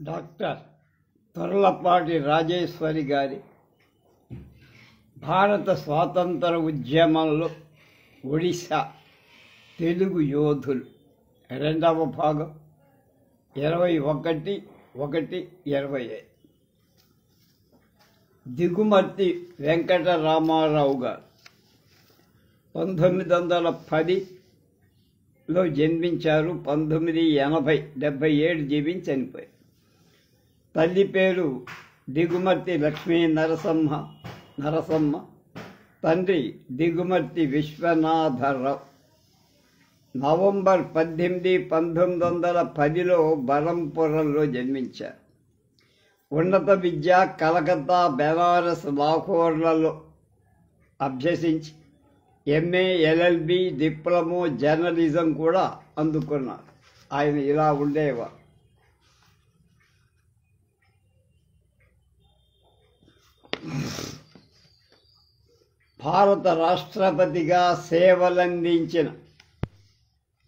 Doctor Torlapati Rajeshwari గారి భారత స్వాతంత్ర ఉద్యమంలో ఒడిశా తెలుగు యోధులు రెండవ భాగం 21/1/25 దిగుమర్తి వెంకటరామారావు గారు 1910లో జన్మించారు. 1977 జీవించి చనిపోయారు. తల్లి పేరు దిగుమర్తి లక్ష్మీ నరసమ్మ, తండ్రి దిగుమర్తి విశ్వనాథరావు. నవంబర్ 18, 1910లో బరంపురంలో జన్మించారు. ఉన్నత విద్య కలకత్తా, బెనారస్, లాహోర్లలో అభ్యసించి ఎంఏ, ఎల్ఎల్బి, డిప్లొమో జర్నలిజం కూడా అందుకున్నారు. ఆయన ఇలా ఉండేవారు. భారత రాష్ట్రపతిగా సేవలందించిన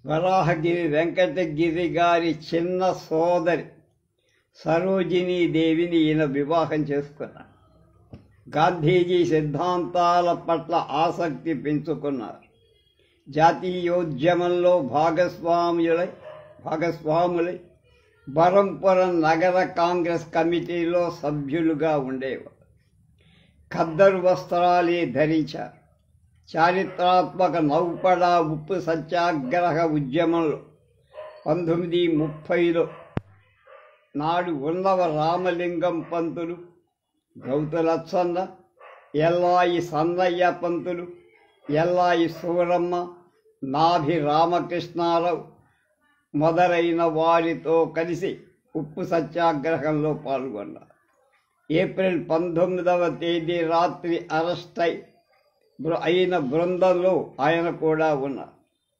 వరాహగిరి వెంకటగిరి గారి చిన్న సోదరి సరోజినీ దేవిని ఈయన వివాహం చేసుకున్నారు. గాంధీజీ సిద్ధాంతాల పట్ల ఆసక్తి పెంచుకున్నారు. జాతీయోద్యమంలో భాగస్వాములై బరంపురం నగర కాంగ్రెస్ కమిటీలో సభ్యులుగా ఉండేవారు. ఖద్దరు వస్త్రాలే ధరించారు. చారిత్రాత్మక నౌపడ ఉప్పు సత్యాగ్రహ ఉద్యమంలో 1930లో నాడు ఉన్నవ రామలింగం పంతులు, గౌతులచ్చన్న, ఎల్లాయి సన్నయ్య పంతులు, ఎల్లాయి సూరమ్మ, నాభి రామకృష్ణారావు మొదలైన వారితో కలిసి ఉప్పు సత్యాగ్రహంలో పాల్గొన్నారు. ఏప్రిల్ 19వ తేదీ రాత్రి అరెస్ట్ అయిన బృందంలో ఆయన కూడా ఉన్నారు.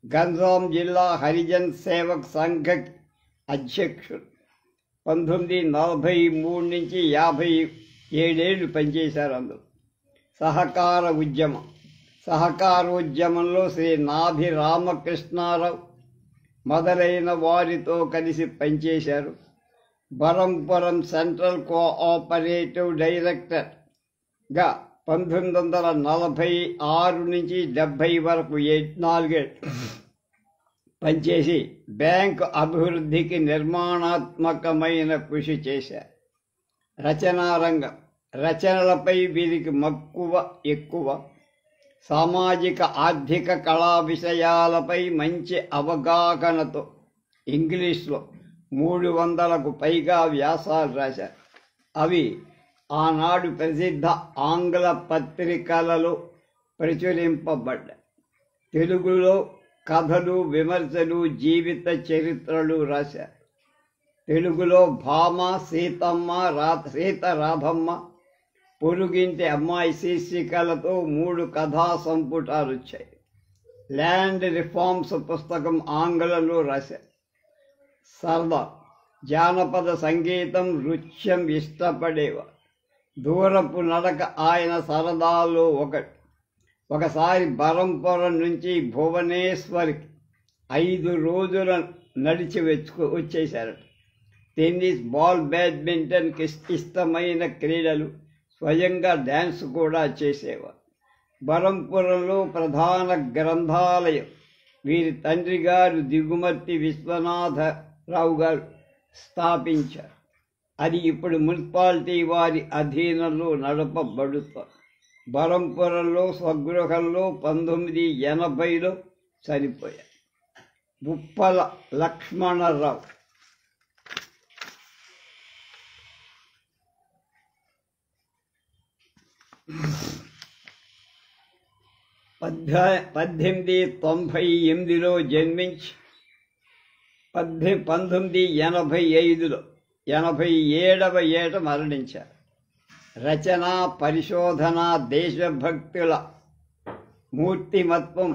గంజాం జిల్లా హరిజన్ సేవక్ సంఘకి అధ్యక్షుడు. 1943 నుంచి 57 ఏళ్ళు పనిచేశారు. అందులో సహకారోద్యమంలో శ్రీ నాభి రామకృష్ణారావు మొదలైన వారితో కలిసి పనిచేశారు. బరంపురం సెంట్రల్ కోఆపరేటివ్ డైరెక్టర్గా 1946 నుంచి 70 వరకు 4 ఏళ్ళు పనిచేసి బ్యాంకు అభివృద్ధికి నిర్మాణాత్మకమైన కృషి చేశారు. రచనారంగం, రచనలపై వీరికి మక్కువ ఎక్కువ. సామాజిక ఆర్థిక కళా విషయాలపై మంచి అవగాహనతో ఇంగ్లీష్లో 300కు పైగా వ్యాసాలు రాశారు. అవి ఆనాడు ప్రసిద్ధ ఆంగ్ల పత్రికలలో ప్రచురింపబడ్డాయి. తెలుగులో కథలు, విమర్శలు, జీవిత చరిత్రలు రాశారు. తెలుగులో భామ, సీత రాధమ్మ, పొరుగింటి అమ్మాయి శీర్షికలతో 3 కథా సంపుటాలు వచ్చాయి. ల్యాండ్ రిఫార్మ్స్ పుస్తకం ఆంగ్లంలో రాశారు. సరదా, జానపద సంగీతం, నృత్యం ఇష్టపడేవారు. దూరపు నడక ఆయన సరదాలో ఒకసారి బరంపురం నుంచి భువనేశ్వర్కి 5 రోజుల నడిచి వచ్చేశారట. టెన్నిస్, బాల్, బ్యాడ్మింటన్కి ఇష్టమైన క్రీడలు, స్వయంగా డ్యాన్స్ కూడా చేసేవారు. బరంపురంలో ప్రధాన గ్రంథాలయం వీరి తండ్రి గారు దిగుమర్తి విశ్వనాథరావు గారు స్థాపించారు. అది ఇప్పుడు మున్సిపాలిటీ వారి అధీనంలో నడపబడుతుంది. బరంపురంలో స్వగృహంలో 1980లో చనిపోయారు. ఉప్పల లక్ష్మణరావు 1898లో జన్మించి 1985లో 87వ ఏట మరణించారు. రచన, పరిశోధన, దేశభక్తుల మూర్తిమత్వం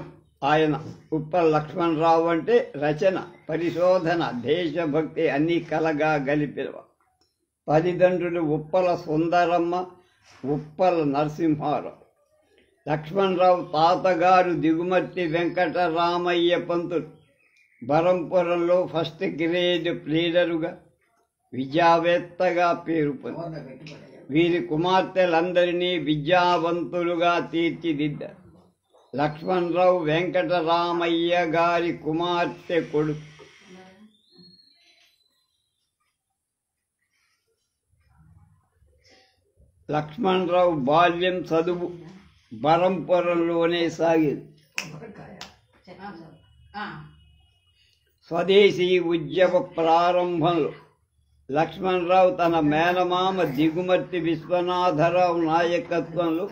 ఆయన. ఉప్పల లక్ష్మణరావు అంటే రచన, పరిశోధన, దేశభక్తి అన్నీ కలగా గలిపినవారు. తల్లిదండ్రులు ఉప్పల సుందరమ్మ, ఉప్పల నరసింహారావు. లక్ష్మణరావు తాతగారు దిగుమర్తి వెంకటరామయ్య పంతులు. బరంపురంలో ఫస్ట్ గ్రేడ్ ప్లీడరుగా, విద్యావేత్తగా పేరు పొంది వీరి కుమార్తెలందరినీ విద్యావంతులుగా తీర్చిదిద్దారు. లక్ష్మణరావు వెంకటరామయ్య గారి కుమార్తె కొడుకు. లక్ష్మణరావు బాల్యం చదువు బరంపురంలోనే సాగింది. స్వదేశీ ఉద్యమ ప్రారంభంలో లక్ష్మణరావు తన మేనమామ దిగుమర్తి విశ్వనాథరావు నాయకత్వంలో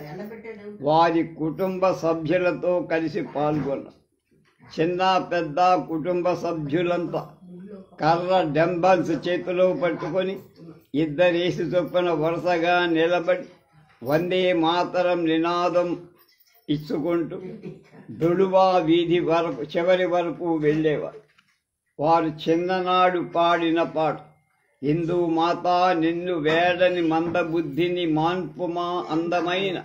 వారి కుటుంబ సభ్యులతో కలిసి పాల్గొన్నారు. చిన్న పెద్ద కుటుంబ సభ్యులంతా కర్ర డంబల్స్ చేతిలో పట్టుకొని ఇద్దరేసి చొప్పున వరుసగా నిలబడి వందే మాతరం నినాదం ఇచ్చుకుంటూ దుడువా వీధి వరకు చివరి వరకు వెళ్ళేవారు. వారు చిన్ననాడు పాడిన పాట హిందూ మాతా నిన్ను వేడని మందబుద్ధిని మాన్పుమా అందమైన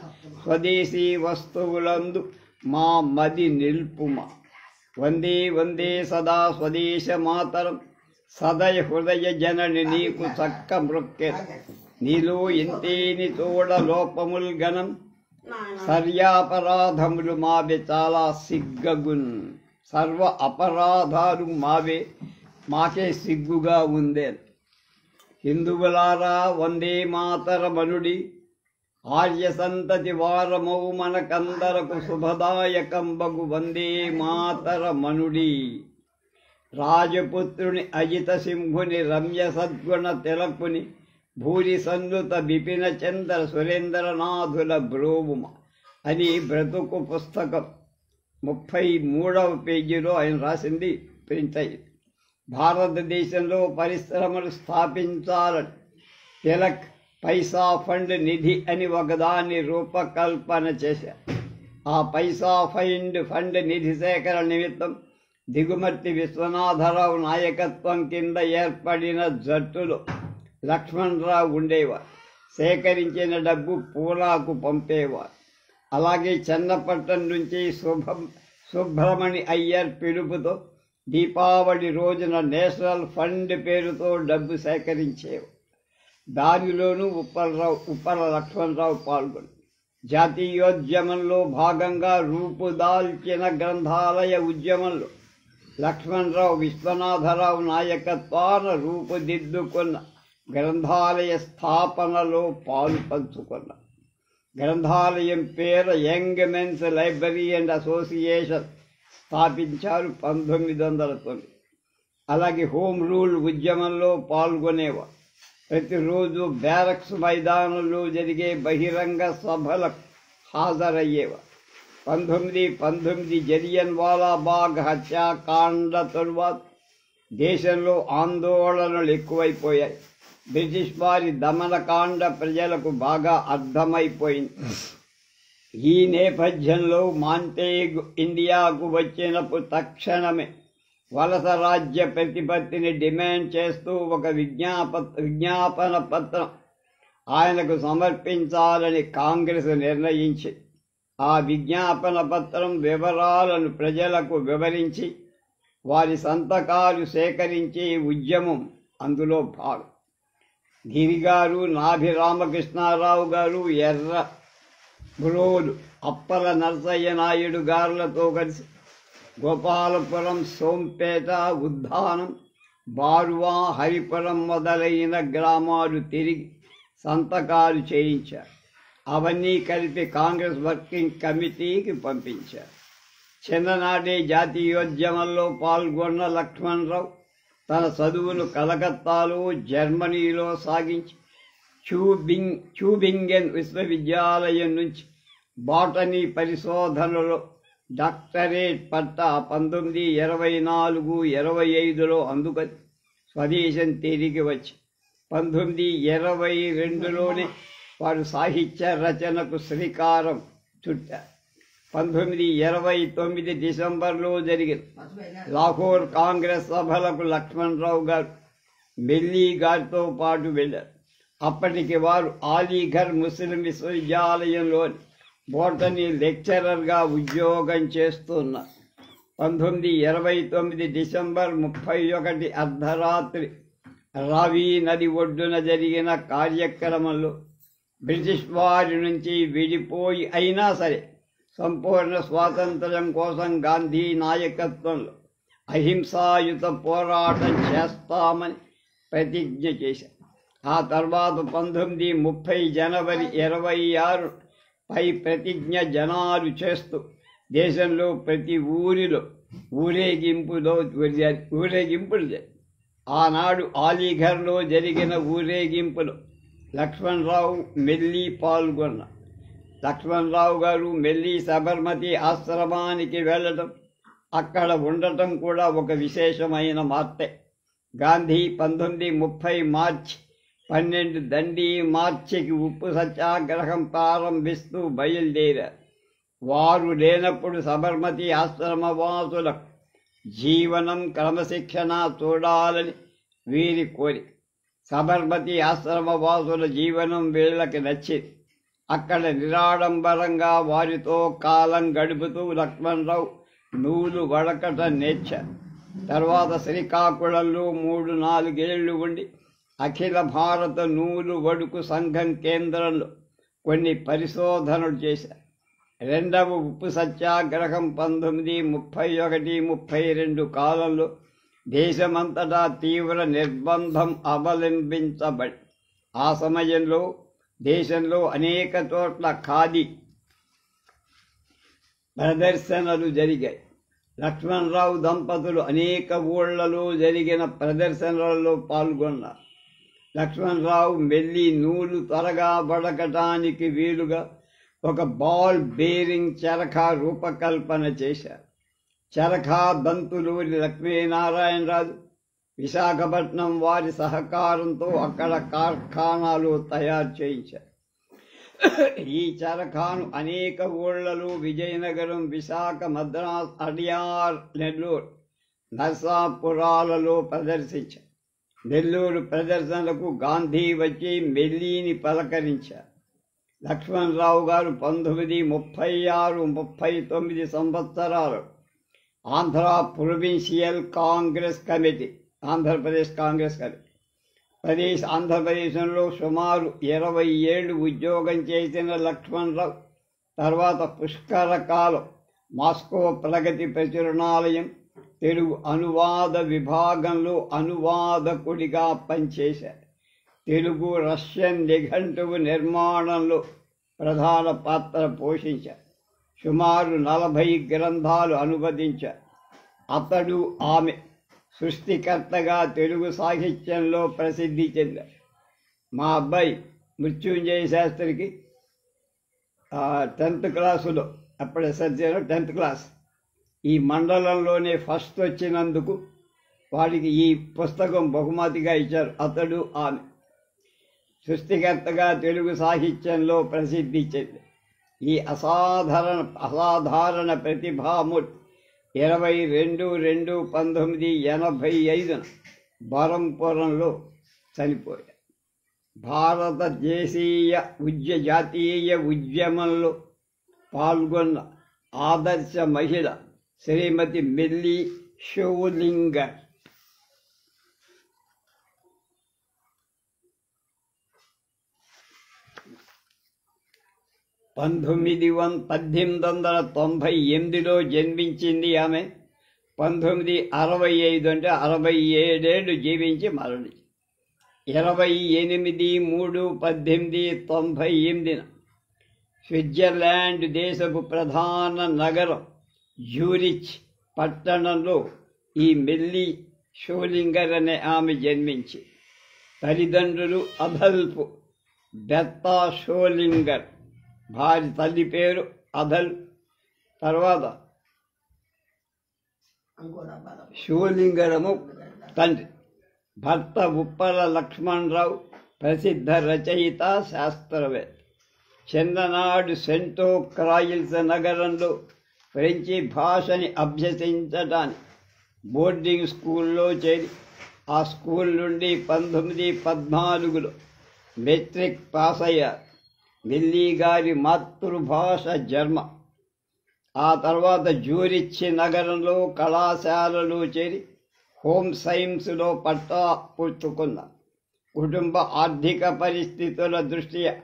స్వదేశీ వస్తువులందు మా మది నిల్పుమా వందే వందే సదా స్వదేశ మాతరం సదయ హృదయ జనని నీకు చక్క మృక్కె నీలో ఇంతేని తోడ లోపముల్ గణం సర్యాపరాధములు మావే చాలా సిగ్గగున్ సర్వ అపరాధాలు మాకే సిగ్గుగా ఉందే. హిందువులారా వందే మాతరమనుడి ఆర్య సంతతి వారమౌ మనకందరకు శుభదాయకంబగు వందే మాతరమనుడి. రాజపుత్రుని అజిత సింహుని రమ్య సద్గుణ తిలకుని భూరి సన్నుత బిపిన చంద్ర సురేంద్రనాథుల బ్రోవుమ అని బ్రతుకు పుస్తకం 33వ పేజీలో ఆయన రాసింది ప్రింట్ అయ్యింది. భారతదేశంలో పరిశ్రమలు స్థాపించాలని తిలక్ పైసా ఫండ్ నిధి అని ఒకదాన్ని రూపకల్పన చేశారు. ఆ పైసా ఫండ్ నిధి సేకరణ నిమిత్తం దిగుమర్తి విశ్వనాథరావు నాయకత్వం కింద ఏర్పడిన జట్టులో లక్ష్మణరావు ఉండేవారు. సేకరించిన డబ్బు పూలాకు పంపేవారు. అలాగే చెన్నపట్నం నుంచి సుబ్రమణి అయ్యర్ పిలుపుతో దీపావళి రోజున నేషనల్ ఫండ్ పేరుతో డబ్బు సేకరించేవారు. దానిలోనూ ఉప్పల లక్ష్మణరావు పాల్గొని జాతీయోద్యమంలో భాగంగా రూపుదాల్చిన గ్రంథాలయ ఉద్యమంలో లక్ష్మణరావు విశ్వనాథరావు నాయకత్వాన రూపుదిద్దుకున్న గ్రంథాలయ స్థాపనలో పాలు పంచుకున్నారు. గ్రంథాలయం పేరు young men's library and association స్థాపించారు 1909. అలాగే హోమ్ రూల్ ఉద్యమంలో పాల్గొనేవారు. ప్రతిరోజు బ్యారక్స్ మైదానంలో జరిగే బహిరంగ సభలకు హాజరయ్యేవారు. 1919 జలియన్ వాలాబాగ్ హత్యాకాండ తరువాత దేశంలో ఆందోళనలు ఎక్కువైపోయాయి. బ్రిటిష్ వారి దమనకాండ ప్రజలకు బాగా అర్థమైపోయింది. ఈ నేపథ్యంలో మాంటేగ్ ఇండియాకు వచ్చినప్పుడు తక్షణమే వలస రాజ్య ప్రతిపత్తిని డిమాండ్ చేస్తూ ఒక విజ్ఞాపన పత్రం ఆయనకు సమర్పించాలని కాంగ్రెస్ నిర్ణయించింది. ఆ విజ్ఞాపన పత్రం వివరాలను ప్రజలకు వివరించి వారి సంతకాలు సేకరించే ఉద్యమం అందులో భాగం. గిరిగారు, నాభి రామకృష్ణారావు గారు, ఎర్ర బ్రోలు, అప్పల నరసయ్య నాయుడు గారులతో కలిసి గోపాలపురం, సోంపేట, ఉద్దానం, బారువా, హరిపురం మొదలైన గ్రామాలు తిరిగి సంతకాలు చేయించారు. అవన్నీ కలిపి కాంగ్రెస్ వర్కింగ్ కమిటీకి పంపించారు. చిన్ననాటి జాతీయోద్యమంలో పాల్గొన్న లక్ష్మణరావు తన చదువును కలకత్తాలో, జర్మనీలో సాగించి ట్యూబింగెన్ విశ్వవిద్యాలయం నుంచి బాటనీ పరిశోధనలో డాక్టరేట్ పట్టా 1924-25లో అందుకొని స్వదేశం తిరిగి వచ్చి 1922లోనే వారు సాహిత్య రచనకు శ్రీకారం చుట్టారు. 1929 డిసెంబర్లో జరిగిన లాహోర్ కాంగ్రెస్ సభలకు లక్ష్మణరావు గారు మెల్లీ గారితో పాటు వెళ్ళారు. అప్పటికి వారు అలీఘర్ ముస్లిం విశ్వవిద్యాలయంలోని బోటనీ లెక్చరర్గా ఉద్యోగం చేస్తున్నారు. 1929 డిసెంబర్ 31 అర్ధరాత్రి రావి నది ఒడ్డున జరిగిన కార్యక్రమంలో బ్రిటిష్ వారి నుంచి విడిపోయి అయినా సరే సంపూర్ణ స్వాతంత్ర్యం కోసం గాంధీ నాయకత్వంలో అహింసాయుత పోరాటం చేస్తామని ప్రతిజ్ఞ చేశారు. ఆ తర్వాత 1930 జనవరి 26 పై ప్రతిజ్ఞ జనాలు చేస్తూ దేశంలో ప్రతి ఊరిలో ఊరేగింపులు జరిగాయి. ఆనాడు అలీఘర్లో జరిగిన ఊరేగింపులో లక్ష్మణరావు మెల్లి పాల్గొన్నారు. లక్ష్మణరావు గారు మెల్లి సబర్మతి ఆశ్రమానికి వెళ్ళడం, అక్కడ ఉండటం కూడా ఒక విశేషమైన మార్పే. గాంధీ 1930 మార్చి 12 దండి మార్చికి ఉప్పు సత్యాగ్రహం ప్రారంభిస్తూ బయలుదేరారు. వారు లేనప్పుడు సబర్మతి ఆశ్రమవాసులకు జీవనం క్రమశిక్షణ చూడాలని వీరి కోరిక. సబర్మతి ఆశ్రమవాసుల జీవనం వీళ్ళకి నచ్చింది. అక్కడ నిరాడంబరంగా వారితో కాలం గడుపుతూ లక్ష్మణరావు నూలు వడకట నేర్చారు. తర్వాత శ్రీకాకుళంలో 3-4 ఏళ్లు ఉండి అఖిల భారత నూలు వడుకు సంఘం కేంద్రంలో కొన్ని పరిశోధనలు చేశారు. రెండవ ఉప్పు సత్యాగ్రహం 1931-32 కాలంలో దేశమంతటా తీవ్ర నిర్బంధం అవలంబించబడి ఆ సమయంలో దేశంలో అనేక చోట్ల ఖాదీ ప్రదర్శనలు జరిగాయి. లక్ష్మణరావు దంపతులు అనేక ఊళ్లలో జరిగిన ప్రదర్శనలలో పాల్గొన్నారు. లక్ష్మణరావు మెల్లి నూలు త్వరగా వడకటానికి వీలుగా ఒక బాల్ బేరింగ్ చరఖా రూపకల్పన చేశారు. చరఖా దంతులూరి లక్ష్మీనారాయణరాజు విశాఖపట్నం వారి సహకారంతో అక్కడ కార్ఖానాలు తయారు చేయించారు. ఈ చరఖాను అనేక ఊళ్లలో విజయనగరం, విశాఖ, మద్రాస్, అడియార్, నెల్లూరు, నర్సాపురాలలో ప్రదర్శించారు. నెల్లూరు ప్రదర్శనలకు గాంధీ వచ్చి మెల్లిని పలకరించారు. లక్ష్మణరావు గారు 1936-39 సంవత్సరాలు Andhra provincial Congress committee, Andhra Pradesh Congress committee ఆంధ్రప్రదేశ్లో సుమారు 20 ఏళ్లు ఉద్యోగం చేసిన లక్ష్మణరావు తర్వాత పుష్కర కాలం మాస్కో ప్రగతి ప్రచురణాలయం తెలుగు అనువాద విభాగంలో అనువాదకుడిగా పనిచేశారు. తెలుగు రష్యన్ నిఘంటువు నిర్మాణంలో ప్రధాన పాత్ర పోషించారు. సుమారు 40 గ్రంథాలు అనువదించారు. అతడు ఆమె సృష్టికర్తగా తెలుగు సాహిత్యంలో ప్రసిద్ధి చెందారు. మా అబ్బాయి మృత్యుంజయ శాస్త్రికి 10th క్లాసులో, అప్పుడు ఎస్ఎస్ఎల్సీలో 10th క్లాస్, ఈ మండలంలోనే ఫస్ట్ వచ్చినందుకు వాడికి ఈ పుస్తకం బహుమతిగా ఇచ్చారు. అతడు ఆమె సృష్టికర్తగా తెలుగు సాహిత్యంలో ప్రసిద్ధి చెంది ఈ అసాధారణ ప్రతిభామూర్తి 22/2/1985 బరంపురంలో చనిపోయారు. భారత జాతీయ ఉద్యమంలో పాల్గొన్న ఆదర్శ మహిళ శ్రీమతి మెల్లి షోలింగర్. 1898లో జన్మించింది ఆమె. 1965 అంటే 67 ఏళ్ళు జీవించి మరణించింది. 28/3/1898 స్విట్జర్లాండ్ దేశపు ప్రధాన నగరం జ్యూరిచ్ పట్టణంలో ఈ మెల్లి షోలింగర్ అనే ఆమె జన్మించి, తల్లిదండ్రులు అదల్ఫ్ బెత్తా షోలింగర్, భార్య తల్లి పేరు అదల్, తర్వాత షోలింగరము తండ్రి. భర్త ఉప్పల లక్ష్మణరావు ప్రసిద్ధ రచయిత, శాస్త్రవేత్త. చిన్ననాడు సెంటో క్రాయిల్స్ నగరంలో ఫ్రెంచి భాషని అభ్యసించడానికి బోర్డింగ్ స్కూల్లో చేరి ఆ స్కూల్ నుండి 1914లో మెట్రిక్ పాస్ అయ్యారు. మెల్లి గారి మాతృభాష జర్మన్. ఆ తర్వాత జ్యూరిచ్ నగరంలో కళాశాలలో చేరి హోమ్ సైన్స్లో పట్టా పుచ్చుకున్నారు. కుటుంబ ఆర్థిక పరిస్థితుల దృష్ట్యా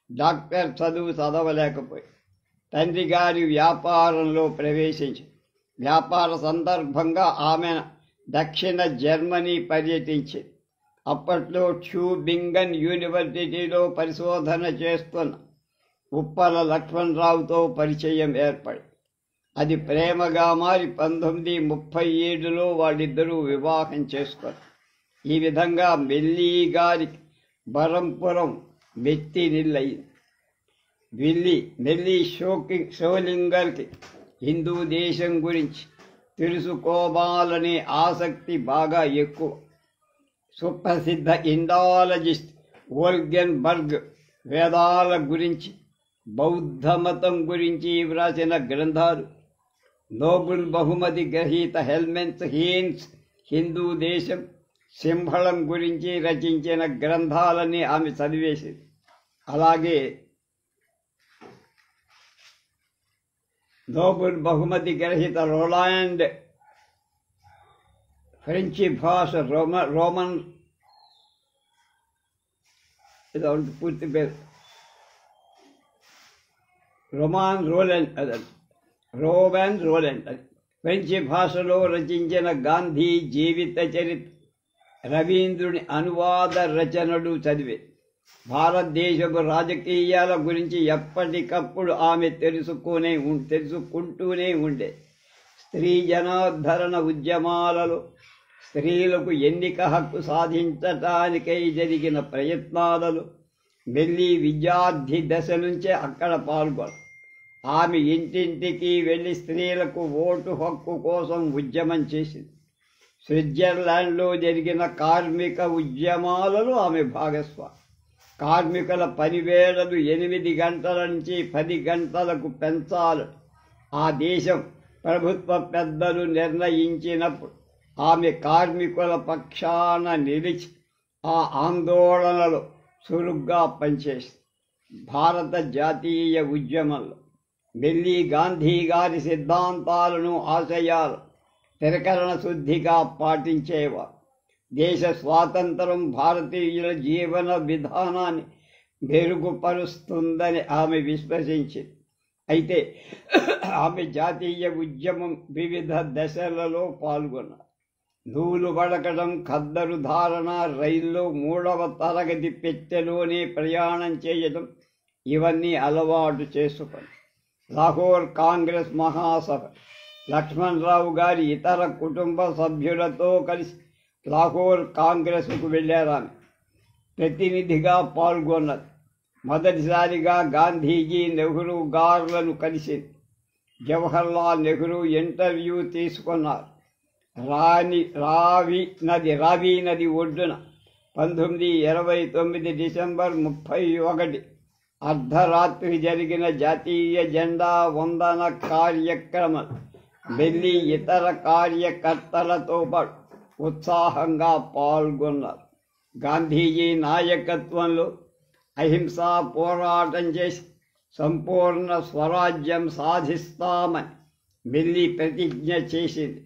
డాక్టర్ చదువు చదవలేకపోయి తండ్రి గారి వ్యాపారంలో ప్రవేశించి వ్యాపార సందర్భంగా ఆమె దక్షిణ జర్మనీ పర్యటించి అప్పట్లో ట్యూబింగన్ యూనివర్సిటీలో పరిశోధన చేస్తున్న ఉప్పల లక్ష్మణరావుతో పరిచయం ఏర్పడి అది ప్రేమగా మారి 1937లో వాళ్ళిద్దరూ వివాహం చేసుకున్నారు. ఈ విధంగా మెల్లి గారికి బరంపురం మెత్తినిల్లయింది. మెల్లి షోలింగర్కి హిందూ దేశం గురించి తెలుసుకోవాలనే ఆసక్తి బాగా ఎక్కువ. సుప్రసిద్ధ ఇండాలజిస్ట్ వోల్గెన్బర్గ్ వేదాల గురించి, బౌద్ధ మతం గురించి వ్రాసిన గ్రంథాలు, నోబెల్ బహుమతి గ్రహీత హెల్మెన్స్ హీన్స్ హిందూ దేశం, సింహళం గురించి రచించిన గ్రంథాలన్నీ ఆమె చదివేసింది. అలాగే నోబెల్ బహుమతి గ్రహీత రోలాండ్ ఫ్రెంచి భాష రోమన్ పూర్తి పేరు రోమన్ రోలెండ్ ఫ్రెంచి భాషలో రచించిన గాంధీ జీవిత చరిత్ర, రవీంద్రుని అనువాద రచనలు చదివే భారతదేశపు రాజకీయాల గురించి ఎప్పటికప్పుడు ఆమె తెలుసుకుంటూనే ఉండే. స్త్రీ జనాధరణ ఉద్యమాలలో స్త్రీలకు ఎన్నిక హక్కు సాధించటానికై జరిగిన ప్రయత్నాలలో మెల్లి విద్యార్థి దశ నుంచే అక్కడ పాల్గొన. ఆమె ఇంటింటికి వెళ్లి స్త్రీలకు ఓటు హక్కు కోసం ఉద్యమం చేసింది. స్విట్జర్లాండ్లో జరిగిన కార్మిక ఉద్యమాలలో ఆమె భాగస్వామి. కార్మికుల పనివేళలు 8 గంటల నుంచి 10 గంటలకు పెంచాలని ఆ దేశం ప్రభుత్వ పెద్దలు నిర్ణయించినప్పుడు ఆమె కార్మికుల పక్షాన నిలిచి ఆ ఆందోళనలో చురుగ్గా పనిచేసింది. భారత జాతీయ ఉద్యమంలో మెల్లి గాంధీ గారి సిద్ధాంతాలను, ఆశయాలు త్రికరణ శుద్ధిగా పాటించేవారు. దేశ స్వాతంత్రం భారతీయుల జీవన విధానాన్ని మెరుగుపరుస్తుందని ఆమె విశ్వసించింది. అయితే ఆమె జాతీయ ఉద్యమం వివిధ దశలలో పాల్గొన్నారు. నూలు వడకడం, ఖద్దరు ధారణ, రైల్లో 3వ తరగతి పెట్టెలోనే ప్రయాణం చేయడం ఇవన్నీ అలవాటు చేసుకొని లాహోర్ కాంగ్రెస్ మహాసభ లక్ష్మణరావు గారి ఇతర కుటుంబ సభ్యులతో కలిసి లాహోర్ కాంగ్రెస్కు వెళ్ళారామె. ప్రతినిధిగా పాల్గొన్నది. మొదటిసారిగా గాంధీజీ, నెహ్రూ గారులను కలిసింది. జవహర్లాల్ నెహ్రూ ఇంటర్వ్యూ తీసుకున్నారు. రావి నది ఒడ్డున 1929 డిసెంబర్ 31 అర్ధరాత్రి జరిగిన జాతీయ జెండా వందన కార్యక్రమం మెల్లి ఇతర కార్యకర్తలతో పాటు ఉత్సాహంగా పాల్గొన్నారు. గాంధీజీ నాయకత్వంలో అహింసా పోరాటం చేసి సంపూర్ణ స్వరాజ్యం సాధిస్తామని మెల్లి ప్రతిజ్ఞ చేసింది.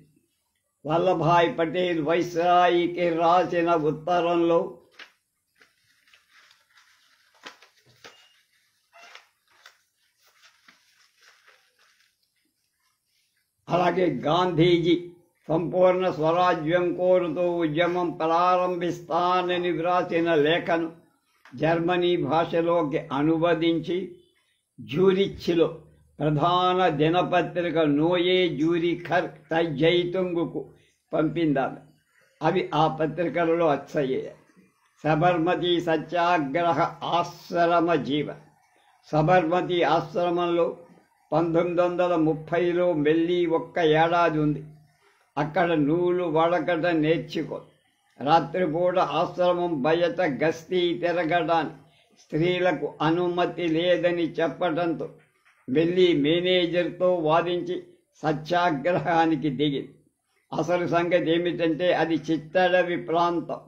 వల్లభాయ్ పటేల్ వైస్రాయికి రాసిన ఉత్తరంలో అలాగే గాంధీజీ సంపూర్ణ స్వరాజ్యం కోరుతూ ఉద్యమం ప్రారంభిస్తానని వ్రాసిన లేఖను జర్మనీ భాషలోకి అనువదించి జ్యూరిచ్లో ప్రధాన దినపత్రిక నోయే జ్యూరిఖర్ జైతుంగుకు పంపిందామె. అవి ఆ పత్రికలలో అచ్చయ్యాయి. సబర్మతి సత్యాగ్రహ ఆశ్రమ జీవన్. సబర్మతి ఆశ్రమంలో 1930లో మెల్లి 1 ఏడాది ఉంది. అక్కడ నూలు వడకట నేర్చుకో. రాత్రిపూట ఆశ్రమం బయట గస్తీ తిరగడానికి స్త్రీలకు అనుమతి లేదని చెప్పడంతో మెల్లి మేనేజర్తో వాదించి సత్యాగ్రహానికి దిగింది. అసలు సంగతి ఏమిటంటే అది చిత్తడవి ప్రాంతం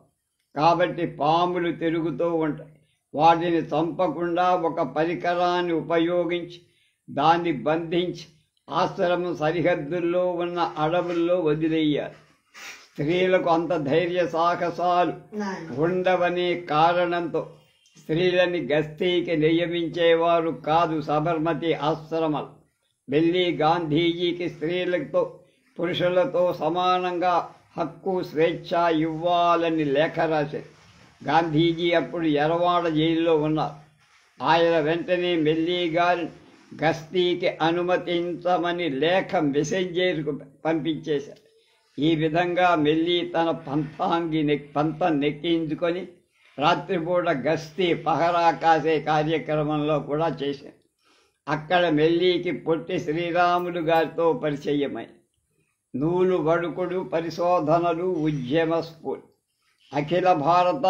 కాబట్టి పాములు తిరుగుతూ ఉంటాయి. వాటిని చంపకుండా ఒక పరికరాన్ని ఉపయోగించి దాన్ని బంధించి ఆశ్రమం సరిహద్దుల్లో ఉన్న అడవుల్లో వదిలేయాలి. స్త్రీలకు అంత ధైర్య సాహసాలు ఉండవనే కారణంతో స్త్రీలని గస్తీకి నియమించేవారు కాదు సబర్మతి ఆశ్రమాలు. ఢిల్లీ గాంధీజీకి స్త్రీలతో పురుషులతో సమానంగా హక్కు స్వేచ్ఛ ఇవ్వాలని లేఖ రాశారు. గాంధీజీ అప్పుడు ఎర్రవాడ జైల్లో ఉన్నారు. ఆయన వెంటనే మెల్లీ గారిని గస్తీకి అనుమతించమని లేఖ మెసెంజర్కు పంపించేశారు. ఈ విధంగా మెల్లీ తన పంతం నెక్కించుకొని రాత్రిపూట గస్తీ పహరా కాసే కార్యక్రమంలో కూడా చేశారు. అక్కడ మెల్లీకి పొట్టి శ్రీరాములు గారితో పరిచయమై నూలు వడుకుడు పరిశోధనలు ఉద్యమ స్ఫూర్తి. అఖిల భారత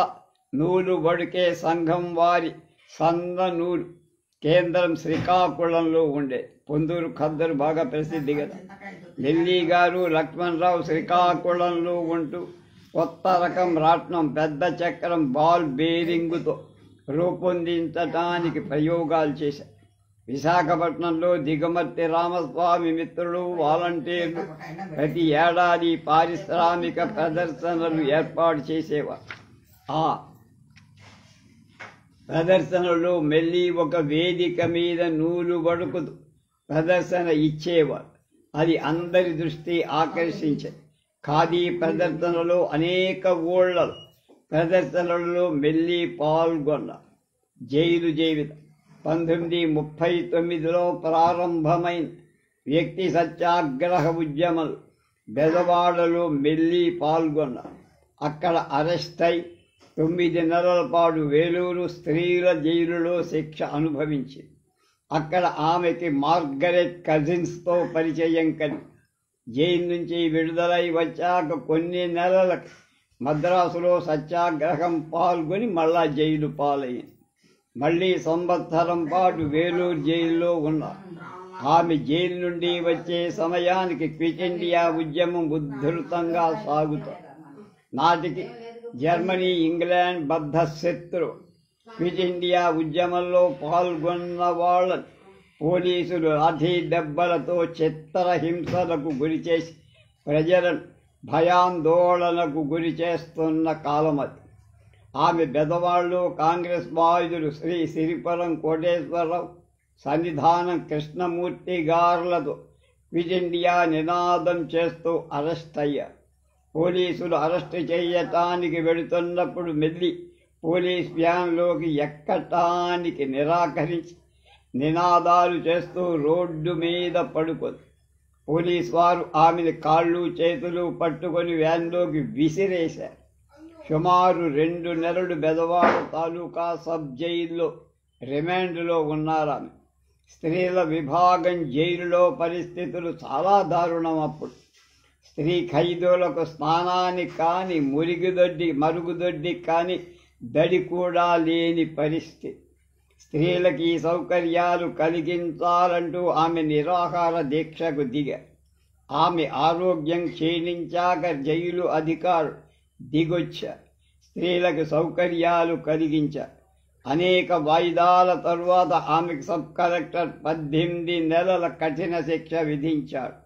నూలు వడుకే సంఘం వారి సన్న నూలు కేంద్రం శ్రీకాకుళంలో ఉండే. పొందూరు ఖద్దరు బాగా ప్రసిద్ధి కదా. ఢిల్లీ గారు లక్ష్మణరావు శ్రీకాకుళంలో ఉంటూ కొత్త రకం రాట్నం పెద్ద చక్రం బాల్ బేరింగుతో రూపొందించటానికి ప్రయోగాలు చేశారు. విశాఖపట్నంలో దిగమర్తి రామస్వామి మిత్రులు వాలంటీర్లు ప్రతి ఏడాది పారిశ్రామిక ప్రదర్శనలు ఏర్పాటు చేసేవారు. ఆ ప్రదర్శనలో మెల్లి ఒక వేదిక మీద నూలు వడుకుతూ ప్రదర్శన ఇచ్చేవారు. అది అందరి దృష్టి ఆకర్షించేది. ఖాదీ ప్రదర్శనలో అనేక ఊళ్ళ ప్రదర్శనలలో మెల్లి పాల్గొన్నారు. జైలు జీవితం 1939లో ప్రారంభమైన వ్యక్తి సత్యాగ్రహ ఉద్యమం బెజవాడలో మెల్లి పాల్గొన్నారు. అక్కడ అరెస్ట్ అయి 9 నెలల పాటు వేలూరు స్త్రీల జైలులో శిక్ష అనుభవించింది. అక్కడ ఆమెకి మార్గరెట్ కజిన్స్తో పరిచయం కలిగి జైలు నుంచి విడుదలై వచ్చాక కొన్ని నెలలకు మద్రాసులో సత్యాగ్రహం పాల్గొని మళ్ళా జైలు పాలయ్యింది. మళ్ళీ సంవత్సరం పాటు వేలూరు జైల్లో ఉన్నారు. ఆమె జైలు నుండి వచ్చే సమయానికి క్విట్ ఇండియా ఉద్యమం ఉధృతంగా సాగుతుంది. నాటికి జర్మనీ ఇంగ్లాండ్ బద్ధ శత్రు. క్విట్ ఇండియా ఉద్యమంలో పాల్గొన్న వాళ్ళని పోలీసులు లాఠీ దెబ్బలతో చిత్రహింసలకు గురిచేసి ప్రజలను భయాందోళనకు గురి చేస్తున్న కాలం అది. ఆమె బెదవాళ్ళు కాంగ్రెస్ బాధితులు శ్రీ సిరిపురం కోటేశ్వరరావు, సన్నిధానం కృష్ణమూర్తి గారులతో క్విట్ ఇండియా నినాదం చేస్తూ అరెస్ట్ అయ్యారు. పోలీసులు అరెస్టు చేయటానికి వెళుతున్నప్పుడు మెల్లి పోలీస్ వ్యాన్లోకి ఎక్కటానికి నిరాకరించి నినాదాలు చేస్తూ రోడ్డు మీద పడుకుంది. పోలీసు వారు ఆమెను కాళ్ళు చేతులు పట్టుకొని వ్యాన్లోకి విసిరేశారు. సుమారు 2 నెలలు బెదవాడ తాలూకా సబ్ జైల్లో రిమాండ్లో ఉన్నారామె. స్త్రీల విభాగం జైలులో పరిస్థితులు చాలా దారుణం. అప్పుడు స్త్రీ ఖైదీలకు స్నానానికి కానీ మరుగుదొడ్డి కానీ దడి కూడా లేని పరిస్థితి. స్త్రీలకు ఈ సౌకర్యాలు కలిగించాలంటూ ఆమె నిరాహార దీక్షకు దిగారు. ఆమె ఆరోగ్యం క్షీణించాక జైలు అధికారులు దిగొచ్చారు. స్త్రీలకు సౌకర్యాలు కలిగించారు. అనేక వాయిదాల తరువాత ఆమెకు సబ్ కలెక్టర్ 18 నెలల కఠిన శిక్ష విధించాడు.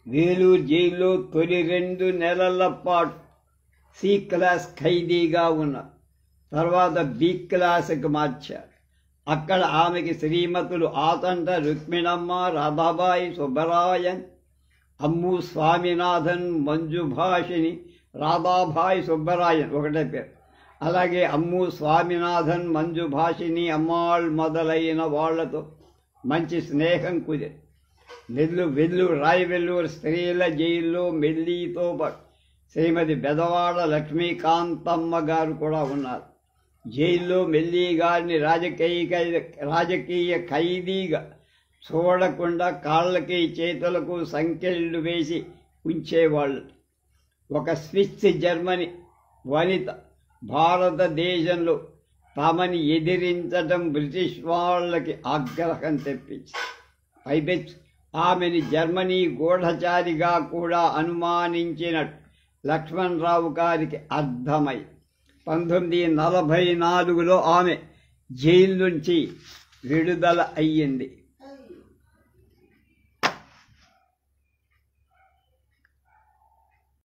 వేలూరు జైల్లో తొలి 2 నెలల పాటు సి క్లాస్ ఖైదీగా ఉన్నారు. తర్వాత బి క్లాస్కి మార్చారు. అక్కడ ఆమెకి శ్రీమతులు ఆతంట రుక్మిణమ్మ, రాధాబాయి, సుబ్బరాయన్, అమ్ము స్వామినాథన్, మంజుభాషిని, రాధాబాయి, సుబ్బరాయన్ ఒకటే పేరు. అలాగే అమ్ము స్వామినాథన్, మంజుభాషిని, అమ్మాళ్ మొదలైన వాళ్లతో మంచి స్నేహం కుదిరి రాయవెల్లూరు స్త్రీల జైల్లో మెల్లీతో పాటు శ్రీమతి బెదవాడ లక్ష్మీకాంతమ్మ గారు కూడా ఉన్నారు. జైల్లో మెల్లీ గారిని రాజకీయ ఖైదీగా చూడకుండా కాళ్ళకి చేతులకు సంకెళ్ళు వేసి ఉంచేవాళ్ళు. ఒక స్విస్ జర్మనీ వనిత భారతదేశంలో తమని ఎదిరించడం బ్రిటిష్ వాళ్ళకి ఆగ్రహం తెప్పించింది. పైపెచ్చు ఆమెని జర్మనీ గూఢచారిగా కూడా అనుమానించినట్టు లక్ష్మణరావు గారికి అర్థమై 1944లో ఆమె జైలు నుంచి విడుదల అయ్యింది.